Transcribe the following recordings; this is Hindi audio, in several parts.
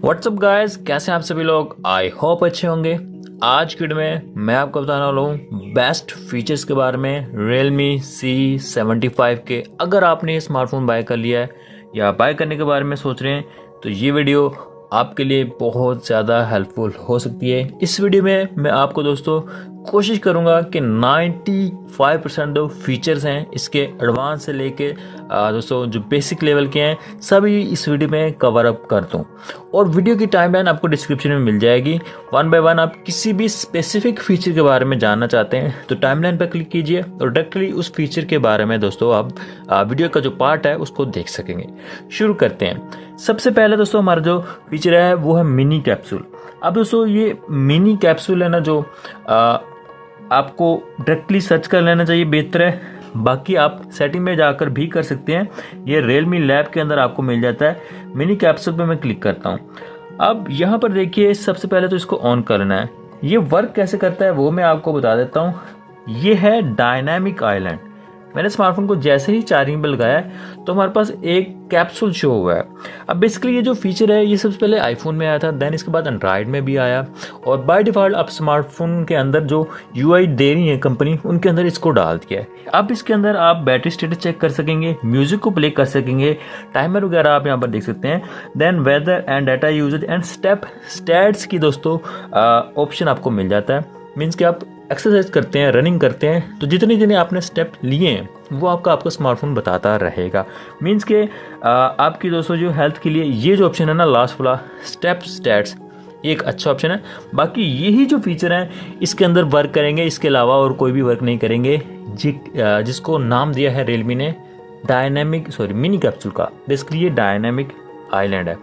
व्हाट्सअप गाइस, कैसे हैं आप सभी लोग। आई होप अच्छे होंगे। आज की वीडियो में मैं आपको बताने वाला हूँ बेस्ट फीचर्स के बारे में Realme C75 के। अगर आपने ये स्मार्टफोन बाय कर लिया है या बाय करने के बारे में सोच रहे हैं तो ये वीडियो आपके लिए बहुत ज़्यादा हेल्पफुल हो सकती है। इस वीडियो में मैं आपको दोस्तों कोशिश करूंगा कि 95% जो फीचर्स हैं इसके एडवांस से लेके दोस्तों जो बेसिक लेवल के हैं सभी इस वीडियो में कवर अप कर दूं। और वीडियो की टाइमलाइन आपको डिस्क्रिप्शन में मिल जाएगी। वन बाय वन आप किसी भी स्पेसिफिक फीचर के बारे में जानना चाहते हैं तो टाइमलाइन पर क्लिक कीजिए और डायरेक्टली उस फीचर के बारे में दोस्तों आप वीडियो का जो पार्ट है उसको देख सकेंगे। शुरू करते हैं। सबसे पहले दोस्तों हमारा जो फीचर है वो है मिनी कैप्सूल। अब दोस्तों ये मिनी कैप्सूल है ना, जो आपको डायरेक्टली सर्च कर लेना चाहिए, बेहतर है। बाकी आप सेटिंग में जाकर भी कर सकते हैं। ये Realme लैब के अंदर आपको मिल जाता है। मिनी कैप्सूल पे मैं क्लिक करता हूँ। अब यहाँ पर देखिए, सबसे पहले तो इसको ऑन करना है। ये वर्क कैसे करता है वो मैं आपको बता देता हूँ। ये है डायनामिक आइलैंड। मैंने स्मार्टफोन को जैसे ही चार्जिंग पे लगाया है तो हमारे पास एक कैप्सूल शो हुआ है। अब बेसिकली ये जो फीचर है ये सबसे पहले आईफोन में आया था, देन इसके बाद एंड्रॉयड में भी आया और बाय डिफ़ॉल्ट अब स्मार्टफोन के अंदर जो यूआई दे रही है कंपनी उनके अंदर इसको डाल दिया है। अब इसके अंदर आप बैटरी स्टेटस चेक कर सकेंगे, म्यूजिक को प्ले कर सकेंगे, टाइमर वगैरह आप यहाँ पर देख सकते हैं। Then weather and data usage and stats की दोस्तों ऑप्शन आपको मिल जाता है। मीन्स कि आप एक्सरसाइज करते हैं, रनिंग करते हैं तो जितने आपने स्टेप लिए हैं वो आपका स्मार्टफोन बताता रहेगा। मीन्स के आपकी दोस्तों जो हेल्थ के लिए ये जो ऑप्शन है ना लास्ट वाला स्टेप स्टैट्स, एक अच्छा ऑप्शन है। बाकी यही जो फीचर हैं इसके अंदर वर्क करेंगे, इसके अलावा और कोई भी वर्क नहीं करेंगे। जिसको नाम दिया है Realme ने मिनी कैप्सूल का। बेसिकली ये डायनामिक आइलैंड है।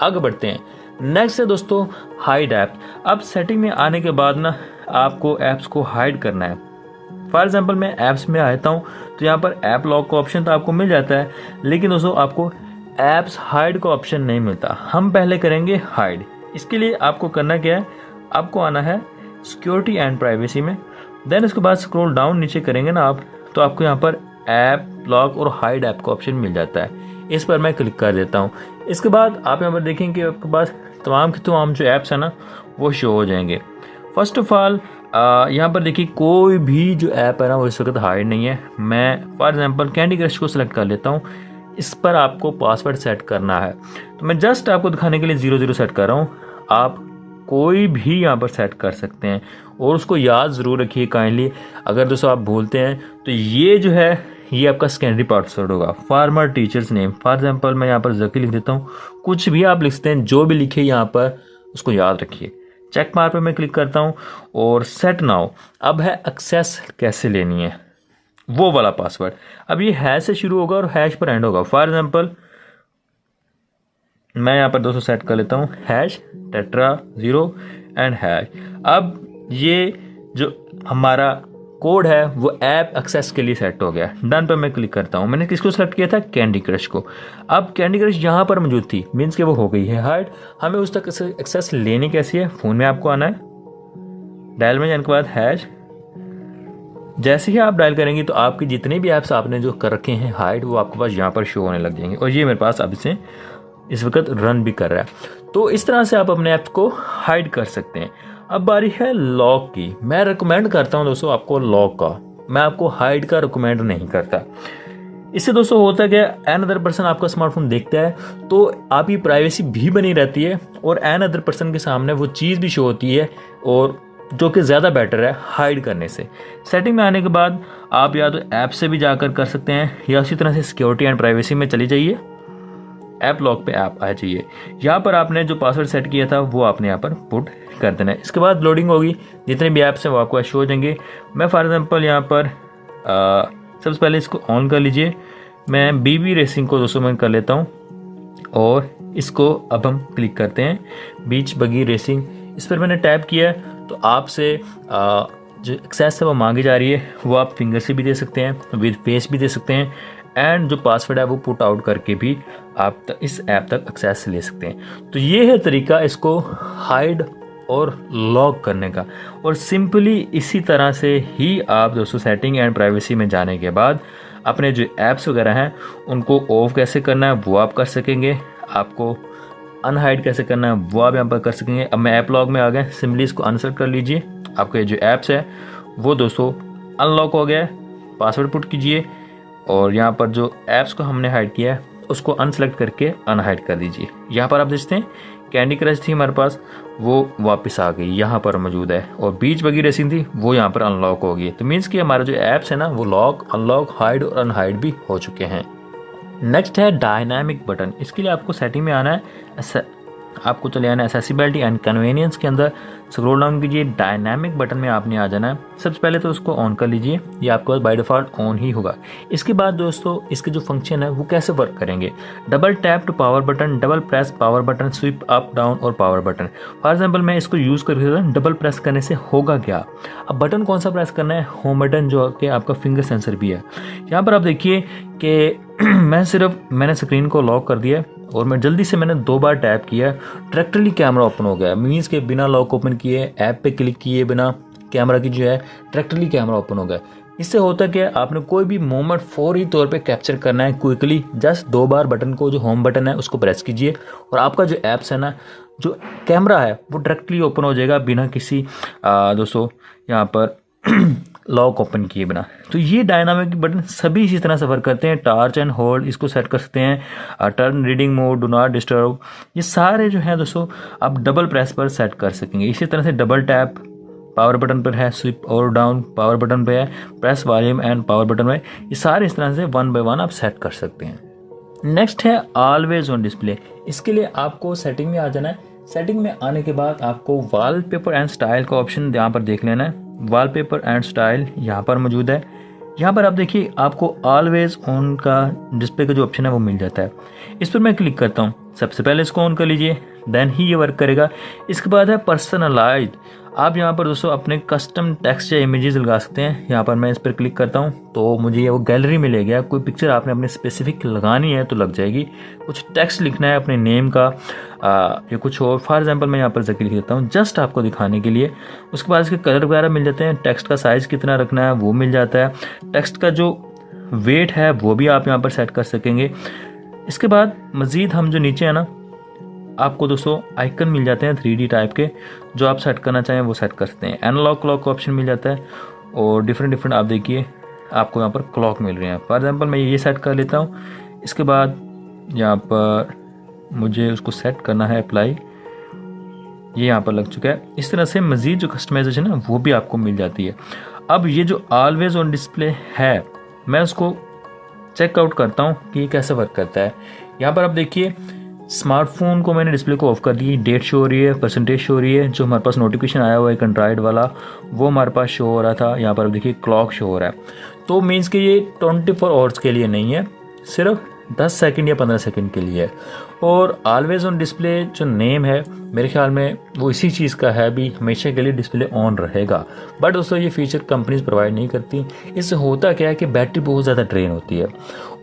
आगे बढ़ते हैं। नेक्स्ट है दोस्तों हाइड ऐप। अब सेटिंग में आने के बाद ना आपको ऐप्स को हाइड करना है। फॉर एग्जांपल मैं ऐप्स में आता हूँ तो यहाँ पर ऐप लॉक का ऑप्शन तो आपको मिल जाता है, लेकिन दोस्तों आपको ऐप्स हाइड का ऑप्शन नहीं मिलता। हम पहले करेंगे हाइड। इसके लिए आपको करना क्या है, आपको आना है सिक्योरिटी एंड प्राइवेसी में। देन उसके बाद स्क्रॉल डाउन नीचे करेंगे ना आप तो आपको यहाँ पर ऐप लॉक और हाइड ऐप का ऑप्शन मिल जाता है। इस पर मैं क्लिक कर देता हूँ। इसके बाद आप यहाँ पर देखेंगे कि आपके पास तमाम के तमाम जो ऐप्स हैं ना वो शो हो जाएंगे। फर्स्ट ऑफ ऑल यहाँ पर देखिए कोई भी जो ऐप है ना वो इस वक्त हाइड नहीं है। मैं फॉर एग्जांपल कैंडी क्रश को सिलेक्ट कर लेता हूँ। इस पर आपको पासवर्ड सेट करना है तो मैं जस्ट आपको दिखाने के लिए 00 सेट कर रहा हूँ। आप कोई भी यहाँ पर सेट कर सकते हैं और उसको याद ज़रूर रखिए काइंडली। अगर दोस्तों आप भूलते हैं तो ये जो है ये आपका सेकेंडरी पासवर्ड होगा। Farmer teachers name, for example मैं यहाँ पर जकी लिख देता हूँ। कुछ भी आप लिखते हैं, जो भी लिखे यहाँ पर उसको याद रखिए। चेक मार्क पे मैं क्लिक करता हूँ और सेट नाउ। अब है एक्सेस कैसे लेनी है वो वाला पासवर्ड। अब ये हैश से शुरू होगा और हैश पर एंड होगा। फॉर एग्जांपल मैं यहाँ पर दोस्तों सेट कर लेता हूँ हैश टेट्रा 0 एंड हैश। अब ये जो हमारा कोड है वो ऐप एक्सेस के लिए सेट हो गया। डन पर मैं क्लिक करता हूँ। मैंने किसको सेलेक्ट किया था, कैंडी क्रश को। अब कैंडी क्रश यहाँ पर मौजूद थी, मीन्स कि वो हो गई है हाइड। हमें उस तक एक्सेस लेनी कैसी है, फ़ोन में आपको आना है, डायल में जाने के बाद हैश। जैसे ही आप डायल करेंगे तो आपकी जितने भी ऐप्स आपने जो कर रखे हैं हाइड वो आपके पास यहाँ पर शो होने लग जाएंगे। और ये मेरे पास अब से इस वक्त रन भी कर रहा है। तो इस तरह से आप अपने ऐप्स को हाइड कर सकते हैं। अब बारी है लॉक की। मैं रिकमेंड करता हूं दोस्तों आपको लॉक का, मैं आपको हाइड का रिकमेंड नहीं करता। इससे दोस्तों होता है कि एन अदर पर्सन आपका स्मार्टफोन देखता है तो आपकी प्राइवेसी भी बनी रहती है और एन अदर पर्सन के सामने वो चीज़ भी शो होती है, और जो कि ज़्यादा बेटर है हाइड करने से। सेटिंग में आने के बाद आप या तो ऐप से भी जाकर कर सकते हैं या उसी तरह से सिक्योरिटी एंड प्राइवेसी में चली जाइए, ऐप लॉक पे ऐप आ जाइए। यहाँ पर आपने जो पासवर्ड सेट किया था वो आपने यहाँ पर पुट कर देना है। इसके बाद लोडिंग होगी, जितने भी ऐप्स हैं वो आपको शो हो जाएंगे। मैं फॉर एग्जांपल यहाँ पर सबसे पहले इसको ऑन कर लीजिए। मैं BB रेसिंग को दोस्तों मैं कर लेता हूँ और इसको अब हम क्लिक करते हैं बीच बगी रेसिंग। इस पर मैंने टैप किया तो आपसे जो एक्सेस है वो मांगी जा रही है, वो आप फिंगर से भी दे सकते हैं, विद फेस भी दे सकते हैं, एंड जो पासवर्ड है वो पुट आउट करके भी आप इस ऐप तक एक्सेस ले सकते हैं। तो ये है तरीका इसको हाइड और लॉक करने का। और सिंपली इसी तरह से ही आप दोस्तों सेटिंग एंड प्राइवेसी में जाने के बाद अपने जो ऐप्स वगैरह हैं उनको ऑफ कैसे करना है वो आप कर सकेंगे। आपको अनहाइड कैसे करना है वो आप यहाँ पर कर सकेंगे। अब मैं ऐप लॉग में आ गए, सिंपली इसको अनसेलेक्ट कर लीजिए। आपके जो ऐप्स है वो दोस्तों अनलॉक हो गया है। पासवर्ड पुट कीजिए और यहाँ पर जो ऐप्स को हमने हाइड किया है उसको अनसेलेक्ट करके अनहाइड कर दीजिए। यहाँ पर आप देखते हैं कैंडी क्रश थी हमारे पास, वो वापस आ गई, यहाँ पर मौजूद है। और बीच बगी रेसिंग थी वो यहाँ पर अनलॉक हो गई। तो मीन्स कि हमारे जो ऐप्स है ना वो लॉक, अनलॉक, हाइड और अनहाइड भी हो चुके हैं। नेक्स्ट है डायनामिक बटन। इसके लिए आपको सेटिंग में आना है, आपको चले आना है एक्सेसिबिलिटी एंड कन्वीनियंस के अंदर, स्क्रॉल डाउन कीजिए, डायनामिक बटन में आपने आ जाना है। सबसे पहले तो उसको ऑन कर लीजिए, ये आपके पास बाय डिफ़ॉल्ट ऑन ही होगा। इसके बाद दोस्तों इसके जो फंक्शन है वो कैसे वर्क करेंगे, double tap to power button, double press power button, swipe up down और पावर बटन। फॉर एग्जाम्पल मैं इसको यूज़ करके डबल प्रेस करने से होगा क्या, अब बटन कौन सा प्रेस करना है, होम बटन जो कि आपका फिंगर सेंसर भी है। यहाँ पर आप देखिए कि मैंने स्क्रीन को लॉक कर दिया और मैं जल्दी से मैंने 2 बार टैप किया, डायरेक्टली कैमरा ओपन हो गया। मीन्स के बिना लॉक ओपन किए, ऐप पे क्लिक किए बिना कैमरा की जो है डायरेक्टली कैमरा ओपन हो गया। इससे होता क्या है, आपने कोई भी मोमेंट फौरी तौर पे कैप्चर करना है क्विकली, जस्ट 2 बार बटन को जो होम बटन है उसको प्रेस कीजिए और आपका जो ऐप्स है ना, जो कैमरा है वो डायरेक्टली ओपन हो जाएगा बिना किसी दोस्तों यहाँ पर लॉक ओपन किए बिना। तो ये डायनामिक बटन सभी इसी तरह से वर्क करते हैं। टार्च एंड होल्ड इसको सेट कर सकते हैं, turn reading mode, do not disturb, ये सारे जो हैं दोस्तों आप डबल प्रेस पर सेट कर सकेंगे। इसी तरह से डबल टैप पावर बटन पर है, स्विप और डाउन पावर बटन पे है, press volume and power button पे, ये सारे इस तरह से 1 बाय 1 आप सेट कर सकते हैं। नेक्स्ट है ऑलवेज ऑन डिस्प्ले। इसके लिए आपको सेटिंग में आ जाना है। सेटिंग में आने के बाद आपको वॉलपेपर एंड स्टाइल का ऑप्शन यहाँ पर देख लेना है। वॉलपेपर एंड स्टाइल यहाँ पर मौजूद है। यहाँ पर आप देखिए आपको ऑलवेज ऑन का डिस्प्ले का जो ऑप्शन है वो मिल जाता है। इस पर मैं क्लिक करता हूँ। सबसे पहले इसको ऑन कर लीजिए, देन ही ये वर्क करेगा। इसके बाद है पर्सनलाइज। आप यहाँ पर दोस्तों अपने कस्टम टेक्स्ट या इमेजेस लगा सकते हैं। यहाँ पर मैं इस पर क्लिक करता हूँ तो मुझे ये वो गैलरी में ले गया। कोई पिक्चर आपने अपने स्पेसिफिक लगानी है तो लग जाएगी। कुछ टेक्स्ट लिखना है अपने नेम का या कुछ और, फॉर एग्जांपल मैं यहाँ पर लिख देता हूँ जस्ट आपको दिखाने के लिए। उसके बाद इसके कलर वगैरह मिल जाते हैं, टेक्स्ट का साइज़ कितना रखना है वो मिल जाता है, टेक्स्ट का जो वेट है वो भी आप यहाँ पर सेट कर सकेंगे। इसके बाद मज़ीद हम जो नीचे है ना, आपको दोस्तों आइकन मिल जाते हैं 3D टाइप के, जो आप सेट करना चाहें वो सेट कर सकते हैं। एनालॉग क्लॉक का ऑप्शन मिल जाता है और डिफरेंट आप देखिए आपको यहाँ पर क्लॉक मिल रहे हैं। फॉर एग्जांपल मैं ये सेट कर लेता हूँ। इसके बाद यहाँ पर मुझे उसको सेट करना है अप्लाई, ये यहाँ पर लग चुका है। इस तरह से मज़ीद जो कस्टमाइजेशन है वो भी आपको मिल जाती है। अब ये जो ऑलवेज ऑन डिस्प्ले है मैं उसको चेकआउट करता हूँ कि ये कैसे वर्क करता है। यहाँ पर आप देखिए स्मार्टफोन को मैंने डिस्प्ले को ऑफ कर दी, डेट शो हो रही है, परसेंटेज शो हो रही है, जो हमारे पास नोटिफिकेशन आया हुआ है एंड्रॉइड वाला वो हमारे पास शो हो रहा था। यहाँ पर देखिए क्लॉक शो हो रहा है। तो मीन्स कि ये 24 आवर्स के लिए नहीं है, सिर्फ 10 सेकंड या 15 सेकंड के लिए है। और ऑलवेज ऑन डिस्प्ले जो नेम है मेरे ख्याल में वो इसी चीज़ का है, भी हमेशा के लिए डिस्प्ले ऑन रहेगा। बट दोस्तों ये फीचर कंपनीज प्रोवाइड नहीं करती। इससे होता क्या है कि बैटरी बहुत ज़्यादा ड्रेन होती है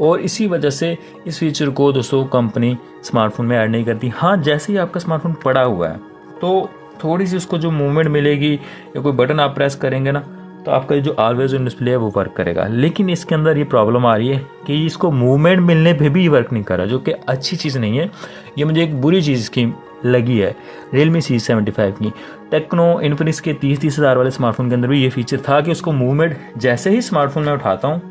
और इसी वजह से इस फीचर को दोस्तों कंपनी स्मार्टफोन में ऐड नहीं करती। हाँ, जैसे ही आपका स्मार्टफोन पड़ा हुआ है तो थोड़ी सी उसको जो मूवमेंट मिलेगी या कोई बटन आप प्रेस करेंगे ना तो आपका जो ऑलवेज ऑन डिस्प्ले है वो वर्क करेगा। लेकिन इसके अंदर ये प्रॉब्लम आ रही है कि इसको मूवमेंट मिलने पे भी वर्क नहीं कर रहा, जो कि अच्छी चीज़ नहीं है। ये मुझे एक बुरी चीज़ की लगी है Realme C75 की। टेक्नो इन्फिनिक्स के 30 हज़ार वाले स्मार्टफोन के अंदर भी ये फीचर था कि उसको मूवमेंट जैसे ही स्मार्टफोन में उठाता हूँ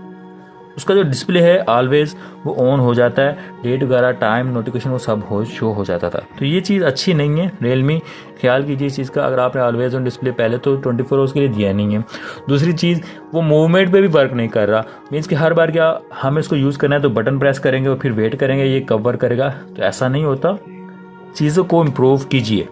उसका जो डिस्प्ले है ऑलवेज वो ऑन हो जाता है, डेट वगैरह टाइम नोटिफिकेशन वो सब शो हो जाता था। तो ये चीज़ अच्छी नहीं है। Realme ख्याल कीजिए इस चीज़ का। अगर आपने ऑलवेज ऑन डिस्प्ले पहले तो 24 आवर्स के लिए दिया नहीं है। दूसरी चीज़ वो मूवमेंट पे भी वर्क नहीं कर रहा। मीन्स कि हर बार क्या हमें इसको यूज़ करना है तो बटन प्रेस करेंगे और फिर वेट करेंगे ये कब वर्क करेगा, तो ऐसा नहीं होता। चीज़ों को इम्प्रूव कीजिए।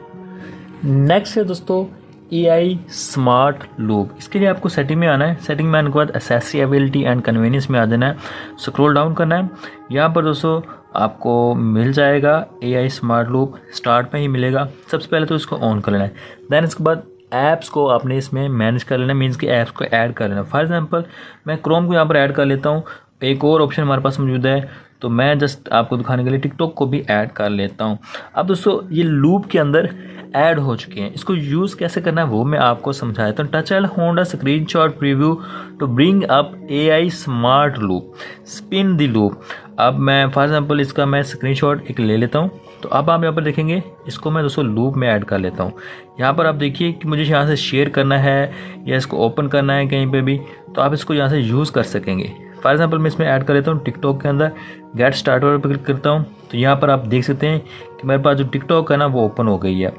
नेक्स्ट है दोस्तों AI स्मार्ट लूप। इसके लिए आपको सेटिंग में आना है। सेटिंग में आने के बाद एक्सेसिबिलिटी एंड कन्वीनियंस में आ जाना है, स्क्रॉल डाउन करना है। यहाँ पर दोस्तों आपको मिल जाएगा AI स्मार्ट लूप, स्टार्ट में ही मिलेगा। सबसे पहले तो इसको ऑन कर लेना है, दैन इसके बाद ऐप्स को आपने इसमें मैनेज कर लेना, मीन्स कि ऐप्स को ऐड कर लेना। फॉर एग्जांपल मैं क्रोम को यहाँ पर ऐड कर लेता हूँ। एक और ऑप्शन हमारे पास मौजूद है तो मैं जस्ट आपको दिखाने के लिए टिकटॉक को भी ऐड कर लेता हूँ। अब दोस्तों ये लूप के अंदर ऐड हो चुके हैं, इसको यूज़ कैसे करना है वो मैं आपको समझाया। तो touch and hold a screenshot preview to bring up AI smart loop, spin the loop. अब मैं फॉर एग्जांपल इसका मैं स्क्रीनशॉट एक ले लेता हूँ। तो अब आप यहाँ पर देखेंगे, इसको मैं दोस्तों लूप में ऐड कर लेता हूँ। यहाँ पर आप देखिए कि मुझे यहाँ से शेयर करना है या इसको ओपन करना है कहीं पे भी, तो आप इसको यहाँ से यूज़ कर सकेंगे। फॉर एग्जांपल मैं इसमें ऐड कर लेता हूँ टिकटॉक के अंदर, गेट स्टार्टर पर क्लिक करता हूँ। तो यहाँ पर आप देख सकते हैं कि मेरे पास जो टिकटॉक है ना वो ओपन हो गई है।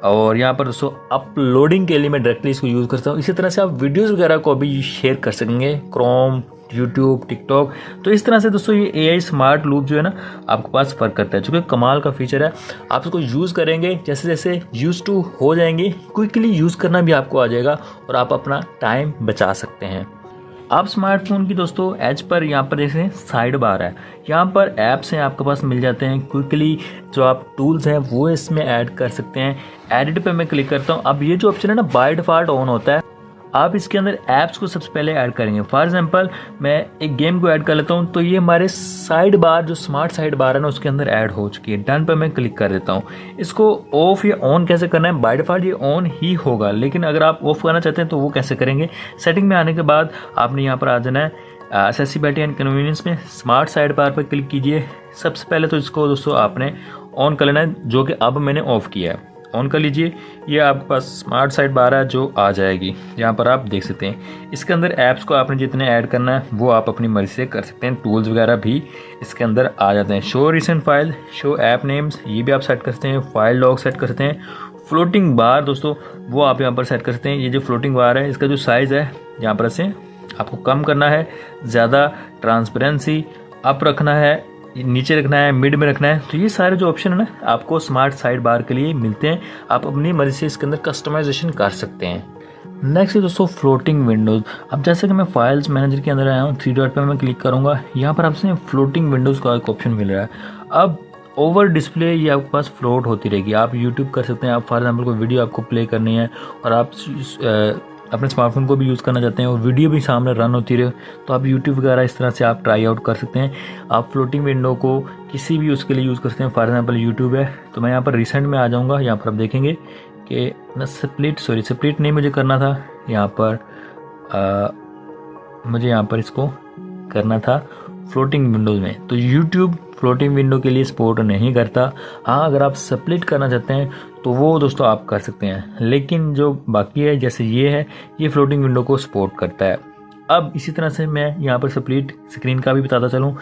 और यहाँ पर दोस्तों अपलोडिंग के लिए मैं डायरेक्टली इसको यूज़ करता हूँ। इसी तरह से आप वीडियोज़ वगैरह को भी शेयर कर सकेंगे, क्रोम, यूट्यूब, टिकटॉक। तो इस तरह से दोस्तों ये AI स्मार्ट लूप जो है ना आपके पास वर्क करता है, जो कि कमाल का फीचर है। आप इसको यूज़ करेंगे, जैसे जैसे यूज टू हो जाएंगे, क्विकली यूज़ करना भी आपको आ जाएगा और आप अपना टाइम बचा सकते हैं। आप स्मार्टफोन की दोस्तों एज पर यहाँ पर जैसे साइड बार है, यहाँ पर ऐप्स हैं आपके पास मिल जाते हैं। क्विकली जो आप टूल्स हैं वो इसमें ऐड कर सकते हैं। एडिट पे मैं क्लिक करता हूँ। अब ये जो ऑप्शन है ना बाय डिफ़ॉल्ट ऑन होता है, आप इसके अंदर ऐप्स को सबसे पहले ऐड करेंगे। फॉर एग्जांपल मैं एक गेम को ऐड कर लेता हूँ, तो ये हमारे साइड बार जो स्मार्ट साइड बार है ना उसके अंदर ऐड हो चुकी है। डन पर मैं क्लिक कर देता हूँ। इसको ऑफ या ऑन कैसे करना है, बाय डिफ़ॉल्ट ये ऑन ही होगा, लेकिन अगर आप ऑफ करना चाहते हैं तो वो कैसे करेंगे। सेटिंग में आने के बाद आपने यहाँ पर आ जाना है एक्सेसिबिलिटी एंड कन्वीनियंस में, स्मार्ट साइड बार पर क्लिक कीजिए। सबसे पहले तो इसको दोस्तों आपने ऑन कर लेना है, जो कि अब मैंने ऑफ किया है। ऑन कर लीजिए, ये आपके पास स्मार्ट साइड बार है जो आ जाएगी। यहाँ पर आप देख सकते हैं इसके अंदर ऐप्स को आपने जितने ऐड करना है वो आप अपनी मर्जी से कर सकते हैं। टूल्स वगैरह भी इसके अंदर आ जाते हैं। Show recent file, show app names, ये भी आप सेट कर सकते हैं। फाइल लॉग सेट कर सकते हैं। फ्लोटिंग बार दोस्तों वो आप यहाँ पर सेट कर सकते हैं। ये जो फ्लोटिंग बार है इसका जो साइज़ है यहाँ पर से आपको कम करना है, ज़्यादा ट्रांसपेरेंसी अप रखना है, नीचे रखना है, मिड में रखना है। तो ये सारे जो ऑप्शन है ना आपको स्मार्ट साइड बार के लिए मिलते हैं। आप अपनी मर्जी से इसके अंदर कस्टमाइजेशन कर सकते हैं। नेक्स्ट है दोस्तों फ्लोटिंग विंडोज़। अब जैसे कि मैं फाइल्स मैनेजर के अंदर आया हूँ, 3 डॉट पे मैं क्लिक करूँगा। यहाँ पर आपसे फ्लोटिंग विंडोज़ का एक ऑप्शन मिल रहा है। अब ओवर डिस्प्ले ये आपके पास फ्लोट होती रहेगी। आप यूट्यूब कर सकते हैं। आप फॉर एग्जाम्पल कोई वीडियो आपको प्ले करनी है और आप अपने स्मार्टफोन को भी यूज़ करना चाहते हैं और वीडियो भी सामने रन होती रहे, तो आप यूट्यूब वगैरह इस तरह से आप ट्राई आउट कर सकते हैं। आप फ्लोटिंग विंडो को किसी भी उसके लिए यूज़ कर सकते हैं। फॉर एग्जांपल यूट्यूब है तो मैं यहाँ पर रिसेंट में आ जाऊँगा। यहाँ पर आप देखेंगे कि मैं स्प्लिट नहीं मुझे करना था, यहाँ पर मुझे यहाँ पर इसको करना था फ्लोटिंग विंडोज़ में। तो यूट्यूब फ्लोटिंग विंडो के लिए सपोर्ट नहीं करता। हाँ, अगर आप स्प्लिट करना चाहते हैं तो वो दोस्तों आप कर सकते हैं, लेकिन जो बाकी है जैसे ये है ये फ्लोटिंग विंडो को सपोर्ट करता है। अब इसी तरह से मैं यहाँ पर स्प्लिट स्क्रीन का भी बताता चलूँ।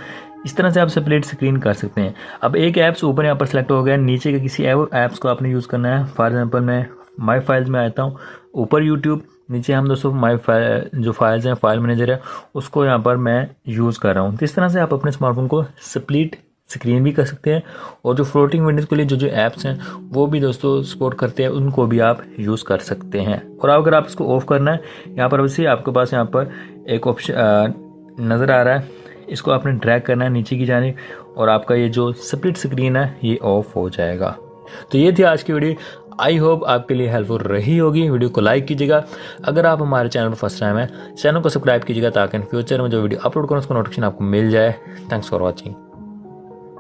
इस तरह से आप स्प्लिट स्क्रीन कर सकते हैं। अब एक ऐप्स ऊपर यहाँ पर सेलेक्ट हो गया, नीचे के किसी ऐप्स को आपने यूज़ करना है। फॉर एग्जाम्पल मैं माई फाइल्स में आता हूँ, ऊपर यूट्यूब, नीचे हम दोस्तों माई फाइल जो फाइल्स हैं फाइल मैनेजर है उसको यहाँ पर मैं यूज़ कर रहा हूँ। तो इस तरह से आप अपने स्मार्टफोन को स्प्लिट स्क्रीन भी कर सकते हैं और जो फ्लोटिंग विंडोज़ के लिए जो ऐप्स हैं वो भी दोस्तों सपोर्ट करते हैं, उनको भी आप यूज़ कर सकते हैं। और अगर आप इसको ऑफ करना है, यहाँ पर वैसे आपके पास यहाँ पर एक ऑप्शन नज़र आ रहा है, इसको आपने ड्रैग करना है नीचे की जानिब और आपका ये जो स्प्लिट स्क्रीन है ये ऑफ हो जाएगा। तो ये थी आज की वीडियो। आई होप आपके लिए हेल्पफुल रही होगी। वीडियो को लाइक कीजिएगा। अगर आप हमारे चैनल पर फर्स्ट टाइम है, चैनल को सब्सक्राइब कीजिएगा ताकि इन फ्यूचर में जो वीडियो अपलोड करूँ उसका नोटिफिकेशन आपको मिल जाए। Thanks for watching.